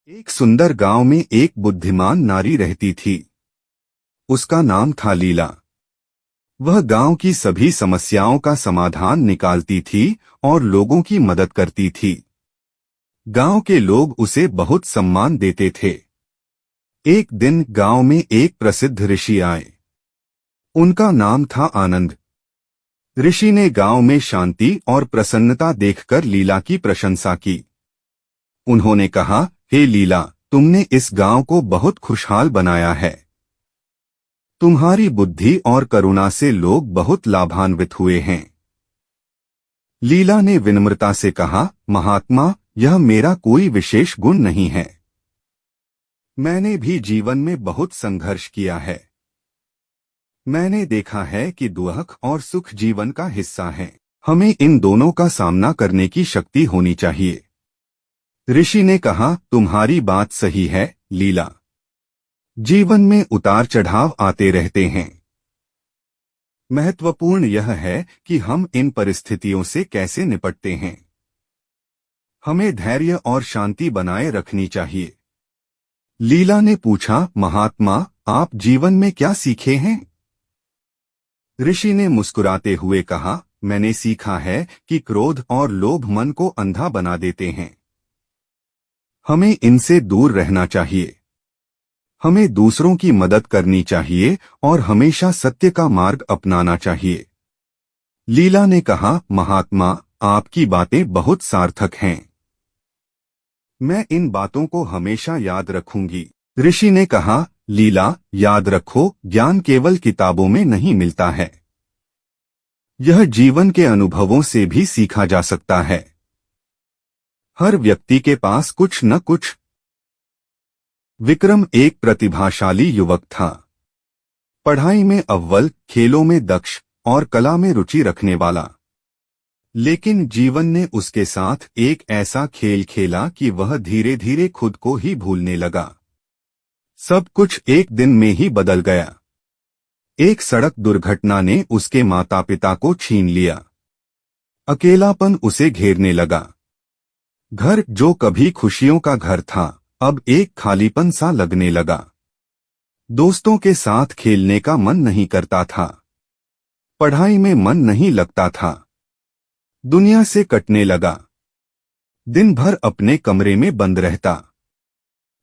एक सुंदर गांव में एक बुद्धिमान नारी रहती थी। उसका नाम था लीला। वह गांव की सभी समस्याओं का समाधान निकालती थी और लोगों की मदद करती थी। गांव के लोग उसे बहुत सम्मान देते थे। एक दिन गांव में एक प्रसिद्ध ऋषि आए। उनका नाम था आनंद। ऋषि ने गांव में शांति और प्रसन्नता देखकर लीला की प्रशंसा की। उन्होंने कहा, हे लीला, तुमने इस गांव को बहुत खुशहाल बनाया है। तुम्हारी बुद्धि और करुणा से लोग बहुत लाभान्वित हुए हैं। लीला ने विनम्रता से कहा, महात्मा, यह मेरा कोई विशेष गुण नहीं है। मैंने भी जीवन में बहुत संघर्ष किया है। मैंने देखा है कि दुख और सुख जीवन का हिस्सा है। हमें इन दोनों का सामना करने की शक्ति होनी चाहिए। ऋषि ने कहा, तुम्हारी बात सही है लीला। जीवन में उतार चढ़ाव आते रहते हैं। महत्वपूर्ण यह है कि हम इन परिस्थितियों से कैसे निपटते हैं। हमें धैर्य और शांति बनाए रखनी चाहिए। लीला ने पूछा, महात्मा, आप जीवन में क्या सीखे हैं? ऋषि ने मुस्कुराते हुए कहा, मैंने सीखा है कि क्रोध और लोभ मन को अंधा बना देते हैं। हमें इनसे दूर रहना चाहिए। हमें दूसरों की मदद करनी चाहिए और हमेशा सत्य का मार्ग अपनाना चाहिए। लीला ने कहा, महात्मा, आपकी बातें बहुत सार्थक हैं। मैं इन बातों को हमेशा याद रखूंगी। ऋषि ने कहा, लीला, याद रखो, ज्ञान केवल किताबों में नहीं मिलता है। यह जीवन के अनुभवों से भी सीखा जा सकता है। हर व्यक्ति के पास कुछ न कुछ। विक्रम एक प्रतिभाशाली युवक था। पढ़ाई में अव्वल, खेलों में दक्ष और कला में रुचि रखने वाला। लेकिन जीवन ने उसके साथ एक ऐसा खेल खेला कि वह धीरे धीरे खुद को ही भूलने लगा। सब कुछ एक दिन में ही बदल गया। एक सड़क दुर्घटना ने उसके माता पिता को छीन लिया। अकेलापन उसे घेरने लगा। घर जो कभी खुशियों का घर था, अब एक खालीपन सा लगने लगा। दोस्तों के साथ खेलने का मन नहीं करता था। पढ़ाई में मन नहीं लगता था। दुनिया से कटने लगा। दिन भर अपने कमरे में बंद रहता।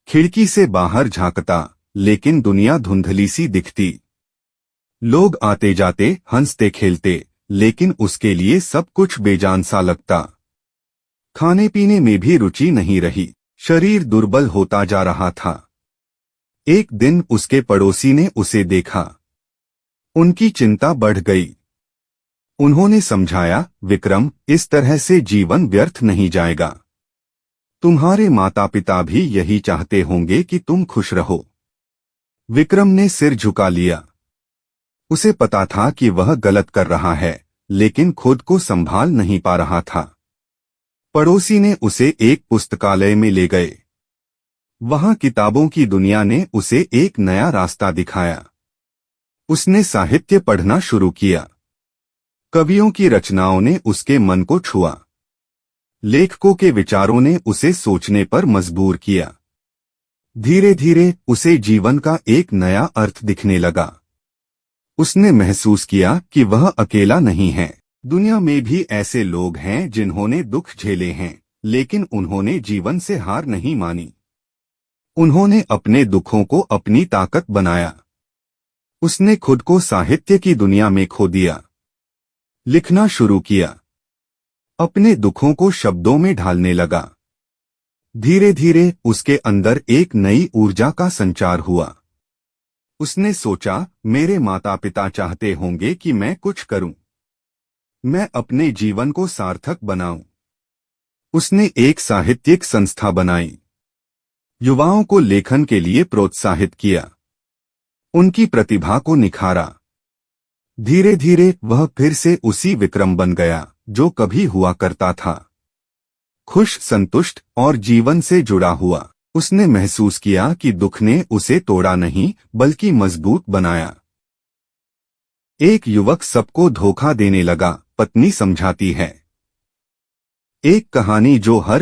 खिड़की से बाहर झांकता, लेकिन दुनिया धुंधली सी दिखती। लोग आते जाते, हंसते खेलते, लेकिन उसके लिए सब कुछ बेजान सा लगता। खाने पीने में भी रुचि नहीं रही। शरीर दुर्बल होता जा रहा था। एक दिन उसके पड़ोसी ने उसे देखा। उनकी चिंता बढ़ गई। उन्होंने समझाया, विक्रम, इस तरह से जीवन व्यर्थ नहीं जाएगा। तुम्हारे माता पिता भी यही चाहते होंगे कि तुम खुश रहो। विक्रम ने सिर झुका लिया। उसे पता था कि वह गलत कर रहा है, लेकिन खुद को संभाल नहीं पा रहा था। पड़ोसी ने उसे एक पुस्तकालय में ले गए। वहां किताबों की दुनिया ने उसे एक नया रास्ता दिखाया। उसने साहित्य पढ़ना शुरू किया। कवियों की रचनाओं ने उसके मन को छुआ। लेखकों के विचारों ने उसे सोचने पर मजबूर किया। धीरे धीरे उसे जीवन का एक नया अर्थ दिखने लगा। उसने महसूस किया कि वह अकेला नहीं है। दुनिया में भी ऐसे लोग हैं जिन्होंने दुख झेले हैं, लेकिन उन्होंने जीवन से हार नहीं मानी। उन्होंने अपने दुखों को अपनी ताकत बनाया। उसने खुद को साहित्य की दुनिया में खो दिया। लिखना शुरू किया। अपने दुखों को शब्दों में ढालने लगा। धीरे धीरे उसके अंदर एक नई ऊर्जा का संचार हुआ। उसने सोचा, मेरे माता पिता चाहते होंगे कि मैं कुछ करूं। मैं अपने जीवन को सार्थक बनाऊं। उसने एक साहित्यिक संस्था बनाई। युवाओं को लेखन के लिए प्रोत्साहित किया। उनकी प्रतिभा को निखारा। धीरे धीरे वह फिर से उसी विक्रम बन गया जो कभी हुआ करता था। खुश, संतुष्ट और जीवन से जुड़ा हुआ। उसने महसूस किया कि दुख ने उसे तोड़ा नहीं, बल्कि मजबूत बनाया। एक युवक सबको धोखा देने लगा, पत्नी समझाती है। एक कहानी जो हर